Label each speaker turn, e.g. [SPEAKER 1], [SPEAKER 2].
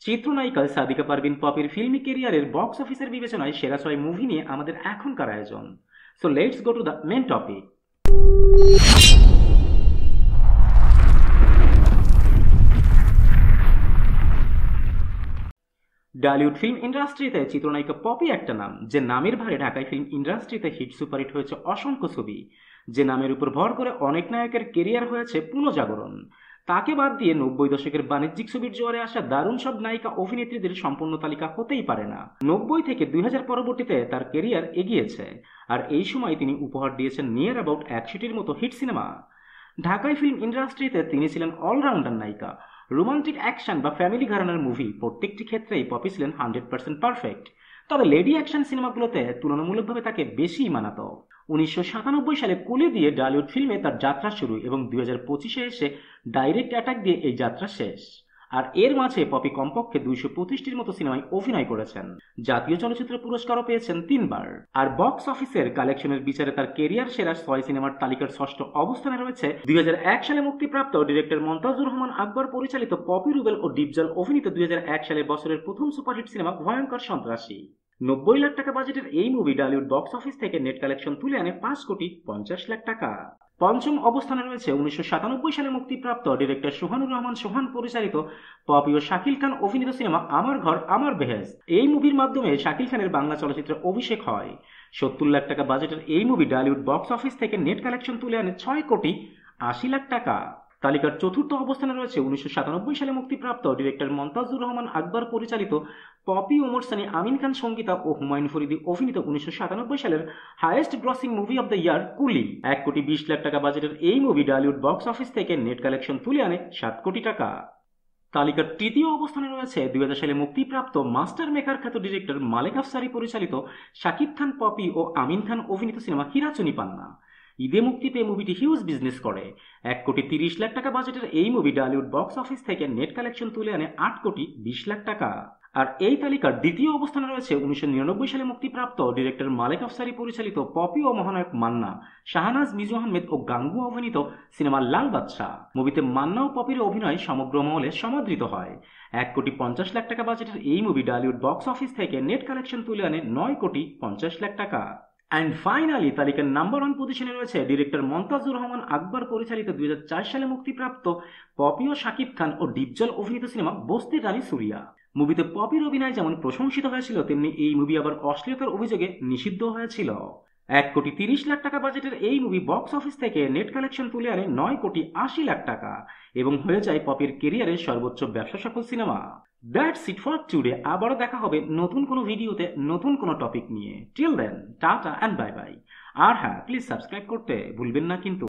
[SPEAKER 1] চিত্রনায়িকা সাদিকা পারভিন পপির ফিল্মি কেরিয়ারের বক্স অফিসের বিবেচনায় সেরা 6 মুভি নিয়ে আমাদের এখনকার আয়োজন। So let's go to the main topic. Dhallywood film ইন্ডাস্ট্রিতে চিত্রনায়িকা পপি একটা নাম, যে নামের ভারে ঢাকায় ফিল্ম ইন্ডাস্ট্রিতে হিট সুপারহিট হয়েছে অসংখ্য ছবি, যে নামের উপর ভর করে অনেক নায়কের কেরিয়ার হয়েছে পুনঃজাগরণ। তাকে বাদ দিয়ে 90 দশকের বাণিজ্যিক ছবির জোয়ারে আসা দারুণ সব নায়িকা অভিনেত্রীদের সম্পূর্ণ তালিকা হতেই পারে না। 90 থেকে 2000 পরবর্তীতে তার কেরিয়ার এগিয়েছে, আর এই সময় তিনি উপহার দিয়েছেন নিয়ার অ্যাবাউট 100টির মতো হিট সিনেমা। ঢাকায় ফিল্ম ইন্ডাস্ট্রিতে তিনি ছিলেন অলরাউন্ডার নায়িকা। রোমান্টিক অ্যাকশন বা ফ্যামিলি ঘরানার মুভি প্রত্যেকটি ক্ষেত্রেই পপি ছিলেন 100% পারফেক্ট। তবে লেডি অ্যাকশন সিনেমাগুলোতে তুলনামূলকভাবে তাকে বেশিই মানাতো। 1997 সালে কুলি দিয়ে ডালিউড ফিল্মে তার যাত্রা শুরু এবং 2025-এ এসে ডাইরেক্ট অ্যাটাক দিয়ে এই যাত্রা শেষ। আর এর মাঝে পপি কমপক্ষে 225টির মতো সিনেমায় অভিনয় করেছেন। জাতীয় চলচ্চিত্র পুরস্কারও পেয়েছেন 3বার। আর বক্স অফিসের কালেকশনের বিচারে তার কেরিয়ার সেরা 6 সিনেমার তালিকার ষষ্ঠ অবস্থানে রয়েছে 2001 সালে মুক্তিপ্রাপ্ত ডিরেক্টর মন্তাজুর রহমান আকবর পরিচালিত পপি রুবেল ও ডিপজল অভিনীত 2001 সালে বছরের প্রথম সুপারহিট সিনেমা ভয়ঙ্কর সন্ত্রাসী। 90 লাখ টাকা বাজেটের এই মুভি ডালিউড বক্স অফিস থেকে নেট কালেকশন তুলে আনে 5,50,00,000 টাকা। পঞ্চম অবস্থানে রয়েছে 1997 সালে মুক্তিপ্রাপ্ত ডিরেক্টর সোহানুর রহমান সোহান পরিচালিত পপি ও শাকিল খান অভিনীত সিনেমা আমার ঘর আমার বেহেশত। এই মুভির মাধ্যমে শাকিল খানের বাংলা চলচ্চিত্রে অভিষেক হয়। 70 লাখ টাকা বাজেটের এই মুভি ডালিউড বক্স অফিস থেকে নেট কালেকশন তুলে আনে 6,80,00,000 টাকা। তালিকার চতুর্থ অবস্থানে রয়েছে 1997 সালে মুক্তিপ্রাপ্ত ডিরেক্টর মন্তাজুর রহমান আকবর পরিচালিত পপি, ওমর সানি, আমিন খান সঙ্গীতা ও হুমায়ুন ফরিদি অভিনীত 1997 সালের highest grossing movie of the year কুলি। 1,20,00,000 টাকা বাজেটের এই মুভি ডালিউড বক্স অফিস থেকে নেট কালেকশন তুলে আনে 7 কোটি টাকা। তালিকার তৃতীয় অবস্থানে রয়েছে 2000 সালে মুক্তিপ্রাপ্ত মাস্টার মেকার খ্যাত ডিরেক্টর মালেক আফসারি পরিচালিত শাকিব খান, পপি ও আমিন খান অভিনীত সিনেমা হীরাচুনি পান্না। ঈদে মুক্তি পেয়ে মুভিটি হিউজ বিজনেস করে। 1,30,00,000 টাকা বাজেটের এই মুভি ডালিউড বক্স অফিস থেকে নেট কালেকশন তুলে আনে 8,20,00,000 টাকা। আর এই তালিকার দ্বিতীয় অবস্থানে রয়েছে 1999 সালে মুক্তিপ্রাপ্ত ডিরেক্টর মালেক আফসারি পরিচালিত পপি ও মহানায়ক মান্না, শাহনাজ, মিজু আহমেদ ও গাঙ্গু অভিনীত সিনেমা লাল বাদশা। মুভিতে মান্না ও পপির অভিনয় সমগ্র মহলে সমাদৃত হয়। 1,50,00,000 টাকা বাজেটের এই মুভি ডালিউড বক্স অফিস থেকে নেট কালেকশন তুলে আনে 9,50,00,000 টাকা। অ্যান্ড ফাইনালি তালিকার নাম্বার 1 পজিশনে রয়েছে ডিরেক্টর মন্তাজুর রহমান আকবর পরিচালিত 2004 সালে মুক্তিপ্রাপ্ত পপি ও শাকিব খান ও ডিপজল অভিনীত সিনেমা বস্তির রানী সুরিয়া। মুভিতে পপির অভিনয় যেমন প্রশংসিত হয়েছিল, তেমনি এই মুভি আবার অশ্লীলতার অভিযোগে নিষিদ্ধ হয়েছিল। 1,30,00,000 টাকা বাজেটের এই মুভি বক্স অফিস থেকে নেট কালেকশন তুলে আনে 9,80,00,000 টাকা এবং হয়ে যায় পপির কেরিয়ারের সর্বোচ্চ ব্যবসা সফল cinema. That's it for today. আবারও দেখা হবে নতুন কোনো ভিডিওতে নতুন কোনো টপিক নিয়ে। Till then tata and bye bye. আর হ্যাঁ, প্লিজ সাবস্ক্রাইব করতে ভুলবেন না কিন্তু।